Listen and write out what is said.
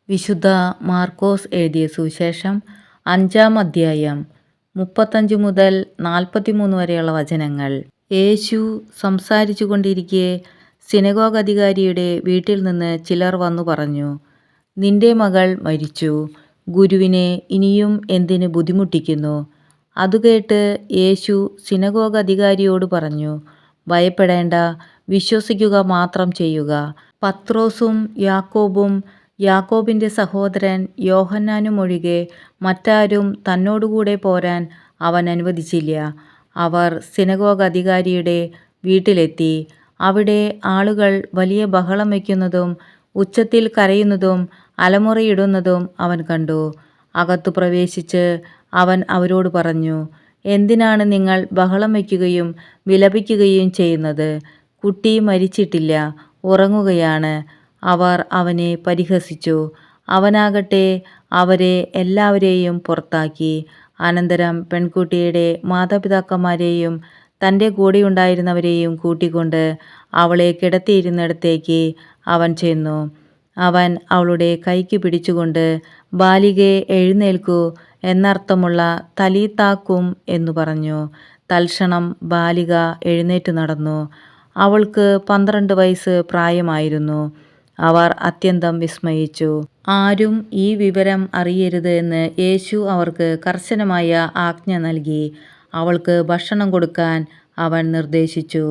വിശുദ്ധ മാർക്കോസ് എഴുതിയ സുവിശേഷം 5-ാം അധ്യായം 35 മുതൽ 43 വരെയുള്ള വചനങ്ങൾ. യേശു സംസാരിച്ചു കൊണ്ടിരിക്കെ സിനഗോഗ് അധികാരിയുടെ വീട്ടിൽ നിന്ന് ചിലർ വന്നു പറഞ്ഞു, നിന്റെ മകൾ മരിച്ചു. ഗുരുവിനെ ഇനിയും എന്തിന് ബുദ്ധിമുട്ടിക്കുന്നു? അതുകേട്ട് യേശു സിനഗോഗ് അധികാരിയോട് പറഞ്ഞു, ഭയപ്പെടേണ്ട, വിശ്വസിക്കുക മാത്രം ചെയ്യുക. പത്രോസും യാക്കോബും യാക്കോബിൻ്റെ സഹോദരൻ യോഹന്നാനും ഒഴികെ മറ്റാരും തന്നോടുകൂടെ പോരാൻ അവൻ അനുവദിച്ചില്ല. അവർ സിനഗോഗ് അധികാരിയുടെ വീട്ടിലെത്തി. അവിടെ ആളുകൾ വലിയ ബഹളം വയ്ക്കുന്നതും ഉച്ചത്തിൽ കരയുന്നതും അലമുറയിടുന്നതും അവൻ കണ്ടു. അകത്തു പ്രവേശിച്ച് അവൻ അവരോട് പറഞ്ഞു, എന്തിനാണ് നിങ്ങൾ ബഹളം വയ്ക്കുകയും വിലപിക്കുകയും ചെയ്യുന്നത്? കുട്ടി മരിച്ചിട്ടില്ല, ഉറങ്ങുകയാണ്. അവർ അവനെ പരിഹസിച്ചു. അവനാകട്ടെ അവരെ എല്ലാവരെയും പുറത്താക്കി. അനന്തരം പെൺകുട്ടിയുടെ മാതാപിതാക്കന്മാരെയും തൻ്റെ കൂടെയുണ്ടായിരുന്നവരെയും കൂട്ടിക്കൊണ്ട് അവളെ കിടത്തിയിരുന്നിടത്തേക്ക് അവൻ ചെന്നു. അവൻ അവളുടെ കൈക്ക് പിടിച്ചുകൊണ്ട്, ബാലികേ, എഴുന്നേൽക്കൂ എന്നർത്ഥമുള്ള തലീത്താക്കും എന്നു പറഞ്ഞു. തൽക്ഷണം ബാലിക എഴുന്നേറ്റ് നടന്നു. അവൾക്ക് 12 വയസ്സ് പ്രായമായിരുന്നു. അവർ അത്യന്തം വിസ്മയിച്ചു. ആരും ഈ വിവരം അറിയരുത് എന്ന് യേശു അവർക്ക് കർശനമായ ആജ്ഞ നൽകി. അവൾക്ക് ഭക്ഷണം കൊടുക്കാൻ അവൻ നിർദ്ദേശിച്ചു.